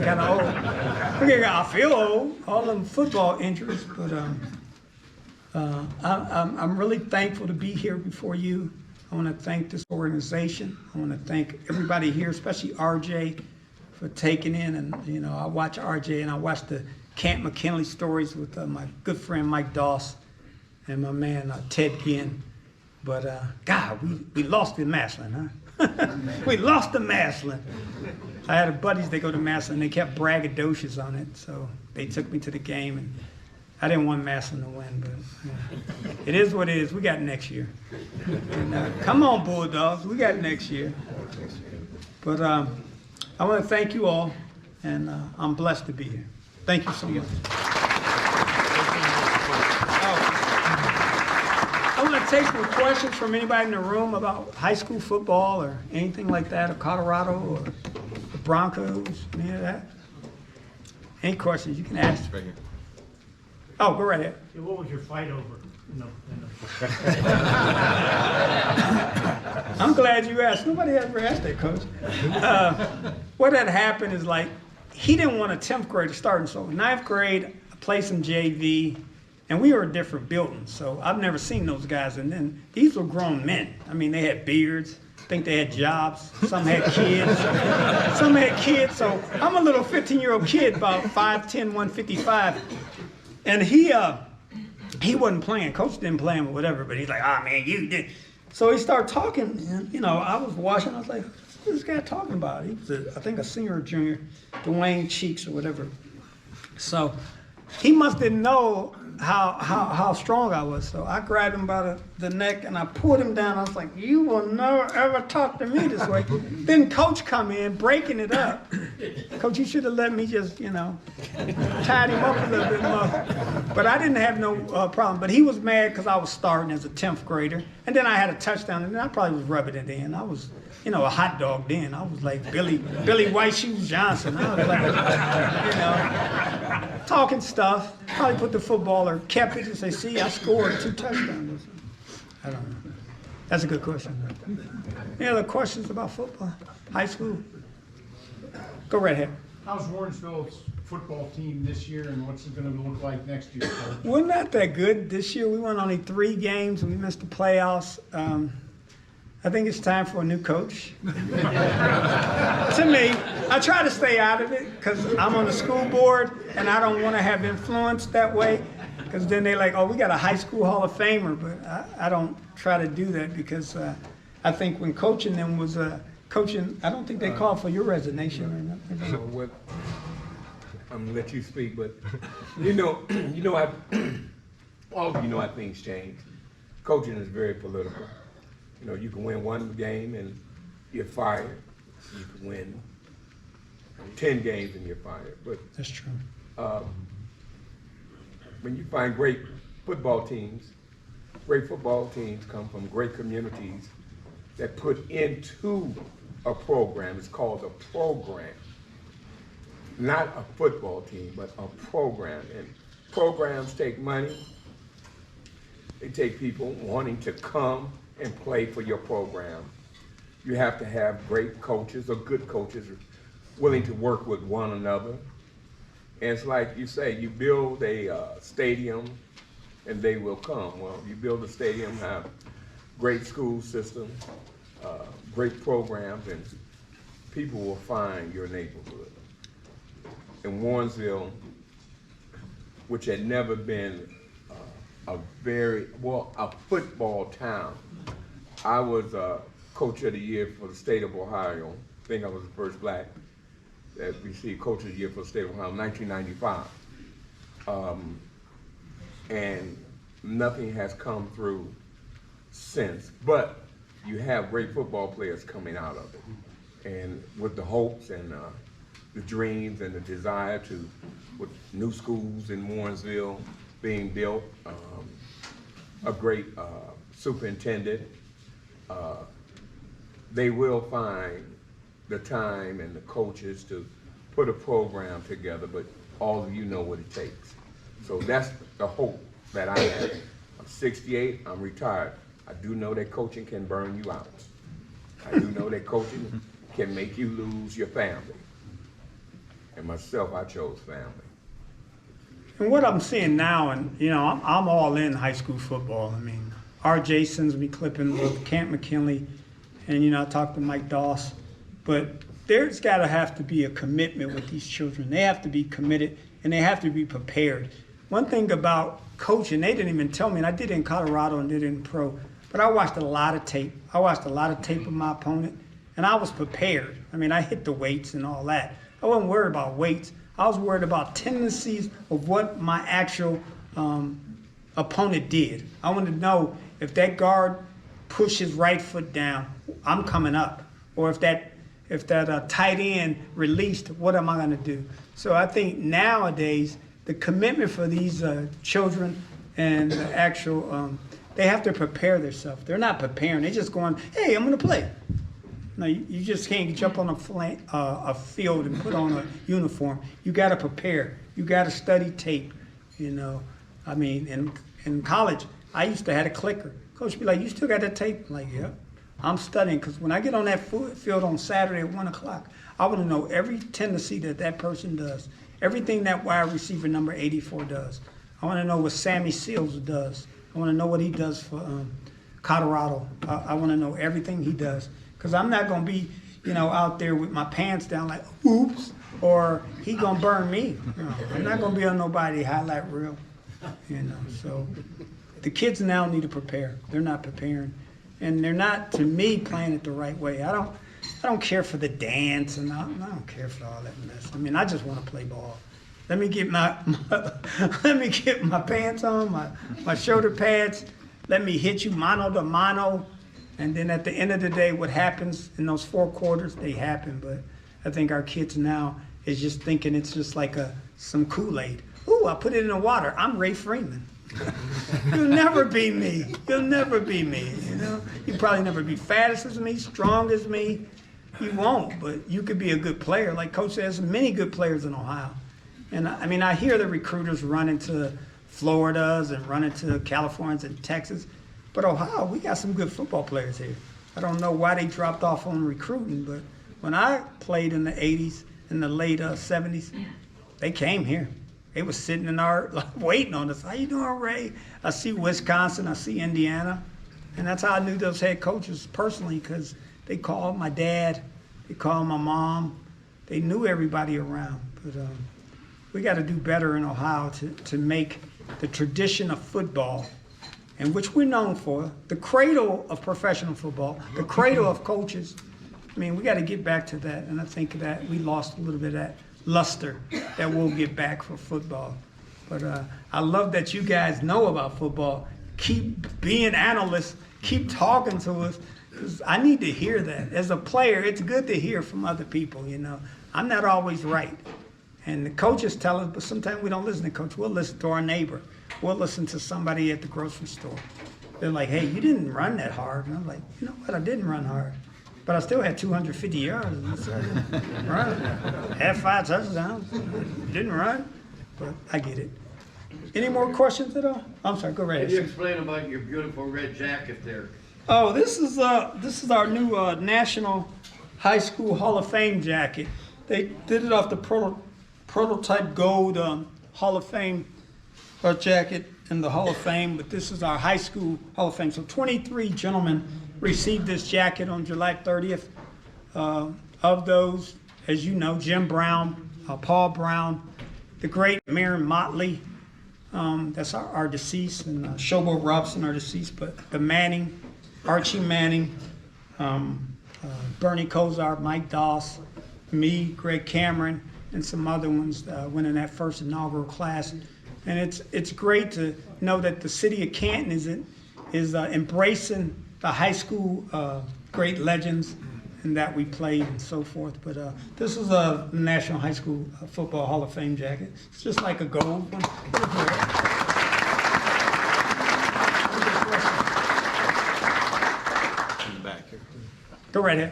kind of old. I feel old, all them football injuries, but I'm really thankful to be here before you. I want to thank this organization. I want to thank everybody here, especially RJ, for taking in. And, I watch RJ and I watch the Camp McKinley stories with my good friend Mike Doss and my man Ted Ginn. But, God, we lost in Massillon, huh? We lost to Massillon. I had buddies that go to Massillon. They kept braggadocious on it. So they took me to the game. I didn't want Massillon to win, but yeah. It is what it is. We got next year. And, come on, Bulldogs. We got next year. But I want to thank you all, and I'm blessed to be here. Thank you so much. I want to take some questions from anybody in the room about high school football or anything like that, or Colorado or the Broncos, any of that. Any questions you can ask. Right here. Oh, go right ahead. Yeah, what was your fight over? No. I'm glad you asked. Nobody ever asked that, Coach. What had happened is like, he didn't want a 10th grader starting. So 9th grade, I played some JV, and we were in different buildings. So I've never seen those guys. And then these were grown men. I mean, they had beards. I think they had jobs. Some had kids. So I'm a little 15-year-old kid, about 5'10", 155. And he wasn't playing. Coach didn't play him or whatever, but he's like, man, you did. So he started talking, and, I was watching. I was like, what's this guy talking about? He was, I think, a senior or junior, Dwayne Cheeks or whatever. So he must didn't know how strong I was. So I grabbed him by the neck, and I pulled him down. I was like, you will never, ever talk to me this way. Then Coach come in, breaking it up. Coach, you should have let me just, tied him up a little bit more. But I didn't have no problem. But he was mad because I was starting as a 10th grader. And then I had a touchdown, and then I probably was rubbing it in. I was, a hot dog then. I was like Billy White Shoes Johnson. I was like, talking stuff. Probably put the football or kept it and say, see, I scored 2 touchdowns. I don't know. That's a good question. Any other questions about football? High school? Go right ahead. How's Warrensville's football team this year, and what's it going to look like next year? We're not that good this year. We won only 3 games. We missed the playoffs. I think it's time for a new coach. To me, I try to stay out of it because I'm on the school board and I don't want to have influence that way, because then they're like, oh, we got a high school Hall of Famer, but I don't try to do that because I think when coaching them was coaching, I don't think they called for your resignation or nothing. I'm gonna let you speak, but all of you know how things change. Coaching is very political. You can win 1 game and you're fired. You can win 10 games and you're fired. But that's true. When you find great football teams come from great communities that put into a program. It's called a program. Not a football team, but a program. And programs take money. They take people wanting to come and play for your program. You have to have great coaches or good coaches willing to work with one another. And it's like you say, you build a stadium and they will come. Well, you build a stadium, have great school system, great programs, and people will find your neighborhood. In Warrensville, which had never been a football town. I was Coach of the Year for the state of Ohio. I think I was the first black that received Coach of the Year for the state of Ohio in 1995. And nothing has come through since, but you have great football players coming out of it. And with the hopes and the dreams and the desire with new schools in Warrensville being built, a great superintendent, they will find the time and the coaches to put a program together, but all of you know what it takes. So that's the hope that I have. I'm 68, I'm retired. I do know that coaching can burn you out. I do know that coaching can make you lose your family. And myself, I chose family. And what I'm seeing now, and I'm all in high school football. I mean, R.J. sends me clippings of Camp McKinley, and I talked to Mike Doss. But there's got to have to be a commitment with these children. They have to be committed, and they have to be prepared. One thing about coaching, they didn't even tell me, and I did it in Colorado and did it in pro, but I watched a lot of tape. I watched a lot of tape of my opponent, and I was prepared. I mean, I hit the weights and all that. I wasn't worried about weights. I was worried about tendencies of what my actual opponent did. I want to know if that guard pushed his right foot down, I'm coming up. Or if that tight end released, what am I going to do? So I think nowadays the commitment for these children and the actual, they have to prepare themselves. They're not preparing. They're just going, hey, I'm going to play. No, you just can't jump on a field and put on a uniform. You got to prepare. You got to study tape. You know, I mean, in college, I used to have a clicker. Coach would be like, you still got that tape? I'm like, yeah. I'm studying because when I get on that field on Saturday at 1 o'clock, I want to know every tendency that person does, everything that wide receiver number 84 does. I want to know what Sammy Seals does. I want to know what he does for Colorado. I want to know everything he does because I'm not going to be, out there with my pants down like, oops, or he going to burn me. No, I'm not going to be on nobody highlight reel, So the kids now need to prepare. They're not preparing. And they're not, to me, playing it the right way. I don't care for the dance, and I don't care for all that mess. I mean, I just want to play ball. Let me get my pants on, my shoulder pads. Let me hit you mano to mano. And then at the end of the day, what happens in those 4 quarters, they happen. But I think our kids now is just thinking it's just like some Kool-Aid. Ooh, I put it in the water. I'm Ray Freeman. You'll never be me. You'll never be me. You probably never be fast as me, strong as me. You won't, but you could be a good player. Like Coach says, many good players in Ohio. And I mean, I hear the recruiters running to Floridas and running to Californians and Texas. But Ohio, we got some good football players here. I don't know why they dropped off on recruiting, but when I played in the 80s, in the late 70s, they came here. They was sitting in waiting on us. How you doing, Ray? I see Wisconsin, I see Indiana. And that's how I knew those head coaches personally, because they called my dad, they called my mom. They knew everybody around. But we got to do better in Ohio to make the tradition of football, and which we're known for, the cradle of professional football, the cradle of coaches. I mean, we got to get back to that. And I think that we lost a little bit of that luster that we'll get back for football. But I love that you guys know about football. Keep being analysts, keep talking to us, because I need to hear that. As a player, it's good to hear from other people, I'm not always right. And the coaches tell us, but sometimes we don't listen to coach. We'll listen to our neighbor. We'll listen to somebody at the grocery store. They're like, hey, you didn't run that hard. And I'm like, you know what, I didn't run hard. But I still had 250 yards. Run. Had 5 touchdowns. Didn't run. But I get it. Any more questions at all? I'm sorry, go right ahead. Can you explain about your beautiful red jacket there? Oh, this is our new National High School Hall of Fame jacket. They did it off the prototype gold Hall of Fame jacket in the Hall of Fame, but this is our high school Hall of Fame. So 23 gentlemen received this jacket on July 30th. Of those, as you know, Jim Brown, Paul Brown, the great Maren Motley, that's our deceased, and Showboat Robson, our deceased, but the Manning, Archie Manning, Bernie Kosar, Mike Doss, me, Greg Cameron, and some other ones went in that first inaugural class. And it's great to know that the city of Canton is embracing the high school great legends and that we played and so forth. But this is a National High School Football Hall of Fame jacket. It's just like a gold one. In the back here. Go right ahead.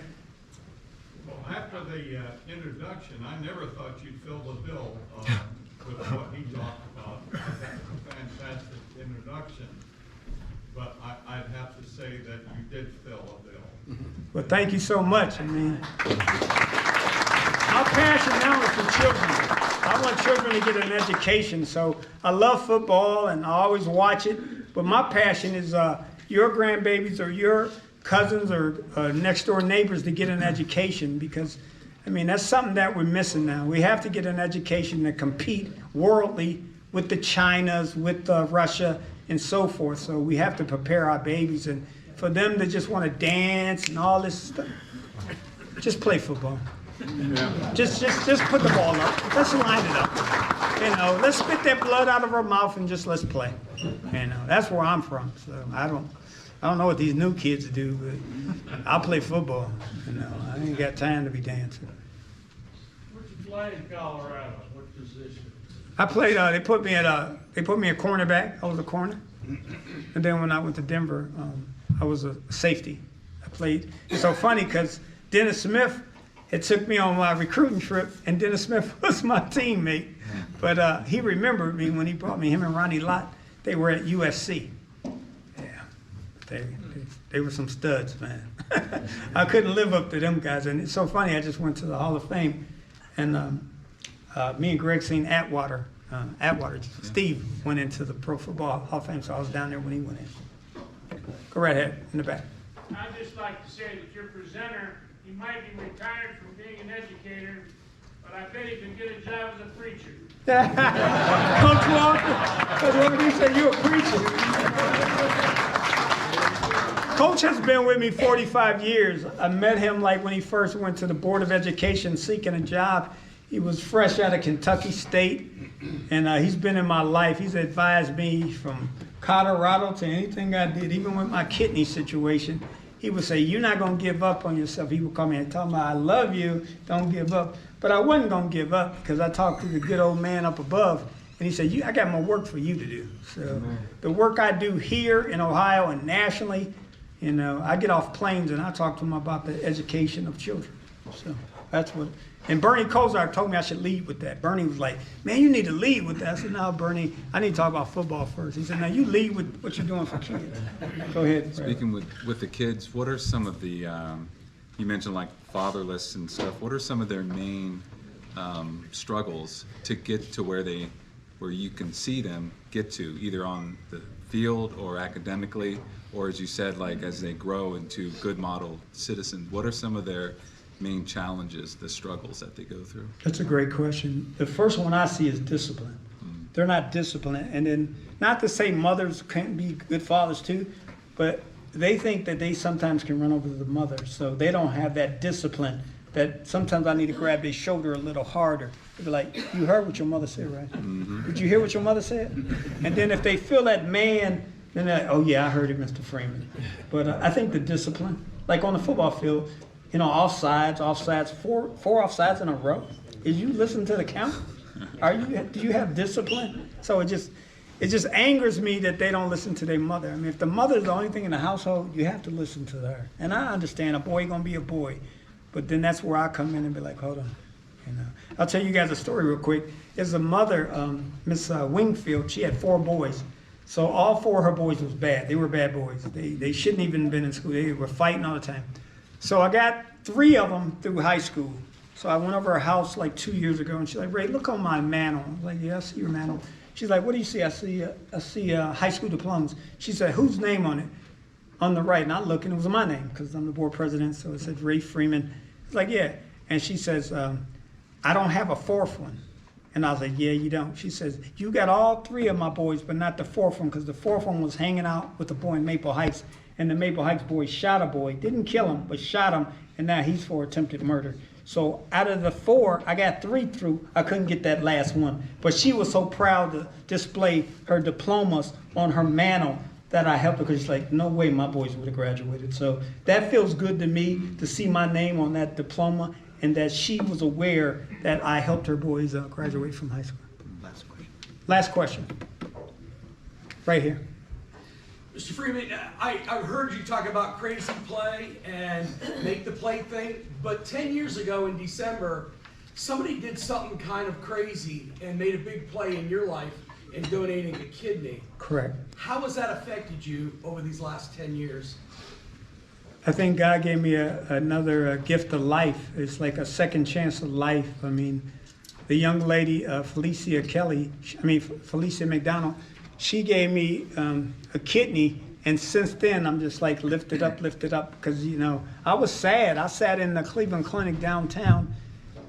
Well, after the introduction, I never thought you'd fill the bill with what he talked about. That was a fantastic introduction. But I'd have to say that you did fill a bill. Well, thank you so much. I mean, my passion now is for children. I want children to get an education. So I love football and I always watch it. But my passion is your grandbabies or your cousins or next door neighbors to get an education, because I mean, that's something that we're missing now. We have to get an education to compete worldly with the Chinas, with Russia, and so forth. So we have to prepare our babies, and for them to just want to dance and all this stuff, just play football. Yeah. Just put the ball up. Let's line it up. let's spit that blood out of our mouth and just let's play. That's where I'm from. So I don't know what these new kids do, but I'll play football. I ain't got time to be dancing. Where'd you play in Colorado? What position? I played. They put me a cornerback. I was a corner, and then when I went to Denver, I was a safety. I played. It's so funny because Dennis Smith had took me on my recruiting trip, and Dennis Smith was my teammate. But he remembered me when he brought me. Him and Ronnie Lott, they were at USC. Yeah, they were some studs, man. I couldn't live up to them guys, and it's so funny. I just went to the Hall of Fame, and me and Greg seen Atwater. Steve went into the Pro Football Hall of Fame, so I was down there when he went in. Go right ahead, in the back. I'd just like to say that your presenter, he might be retired from being an educator, but I bet he can get a job as a preacher. Coach Walker, he said you're a preacher. Coach has been with me 45 years. I met him like when he first went to the Board of Education seeking a job. He was fresh out of Kentucky State, and he's been in my life. He's advised me from Colorado to anything I did, even with my kidney situation. He would say, "You're not going to give up on yourself." He would call me and tell me, "I love you, don't give up." But I wasn't going to give up because I talked to the good old man up above, and he said, "I got more work for you to do." So the work I do here in Ohio and nationally, I get off planes and I talk to them about the education of children. So that's what. And Bernie Kosar told me I should lead with that. Bernie was like, "Man, you need to lead with that." I said, "No, Bernie, I need to talk about football first." He said, "No, you lead with what you're doing for kids." Go ahead. Speaking with the kids, what are some of the, you mentioned like fatherless and stuff, what are some of their main struggles to get to where you can see them get to, either on the field or academically, or as you said, like as they grow into good model citizens? What are some of their main challenges, the struggles that they go through? That's a great question. The first one I see is discipline. They're not disciplined. And then, not to say mothers can't be good fathers too, but they think that they sometimes can run over the mother. So they don't have that discipline that sometimes I need to grab their shoulder a little harder. They'll be like, "You heard what your mother said, right? Did you hear what your mother said?" And then if they feel that man, then they're like, "Oh yeah, I heard it, Mr. Freeman." But I think the discipline, like on the football field, offsides, four offsides in a row. Is you listen to the count? Do you have discipline? So it just angers me that they don't listen to their mother. I mean, if the mother's the only thing in the household, you have to listen to her. And I understand a boy gonna be a boy, but then that's where I come in and be like, hold on. I'll tell you guys a story real quick. There's a mother, Miss Wingfield. She had 4 boys. So all 4 of her boys was bad. They were bad boys. They shouldn't even been in school. They were fighting all the time. So I got 3 of them through high school. So I went over her house like 2 years ago, and she's like, "Ray, look on my mantle." I was like, "Yeah, I see your mantle." She's like, "What do you see?" I see high school diplomas. She said, "Whose name on it?" On the right, and I look, and it was my name because I'm the board president. So it said Ray Freeman. It's like, "Yeah," and she says, "I don't have a 4th one." And I was like, "Yeah, you don't." She says, "You got all 3 of my boys, but not the 4th one, because the 4th one was hanging out with a boy in Maple Heights. And the Maple Heights boy shot a boy, didn't kill him, but shot him, and now he's for attempted murder." So out of the 4, I got 3 through. I couldn't get that last one. But she was so proud to display her diplomas on her mantle that I helped her, because she's like, "No way my boys would have graduated." So that feels good to me, to see my name on that diploma, and that she was aware that I helped her boys graduate from high school. Last question. Right here. Mr. Freeman, I've heard you talk about crazy play and make the play thing, but 10 years ago in December, somebody did something kind of crazy and made a big play in your life in donating a kidney. Correct. How has that affected you over these last 10 years? I think God gave me another gift of life. It's like a second chance of life. I mean, the young lady, Felicia McDonald, she gave me a kidney, and since then I'm just like lifted up, because I was sad. I sat in the Cleveland Clinic downtown,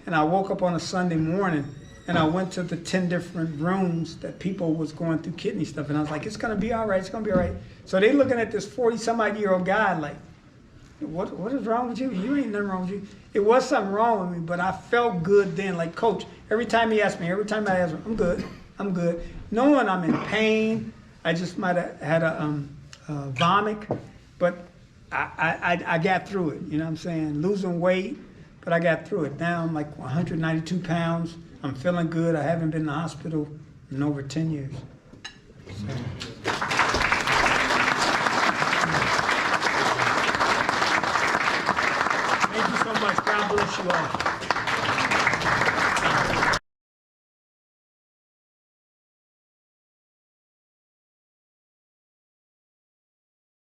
and I woke up on a Sunday morning, and I went to the 10 different rooms that people was going through kidney stuff, and I was like, "It's gonna be all right, it's gonna be all right." So they looking at this 40-some-odd-year-old guy like, what is wrong with you? You ain't nothing wrong with you. it was something wrong with me, but I felt good then. Like Coach, every time I asked me, I'm good, I'm good. Knowing I'm in pain, I just might have had a vomit, but I got through it. You know what I'm saying? Losing weight, but I got through it. Now I'm like 192 pounds. I'm feeling good. I haven't been in the hospital in over 10 years. Thank you so much. God bless you all.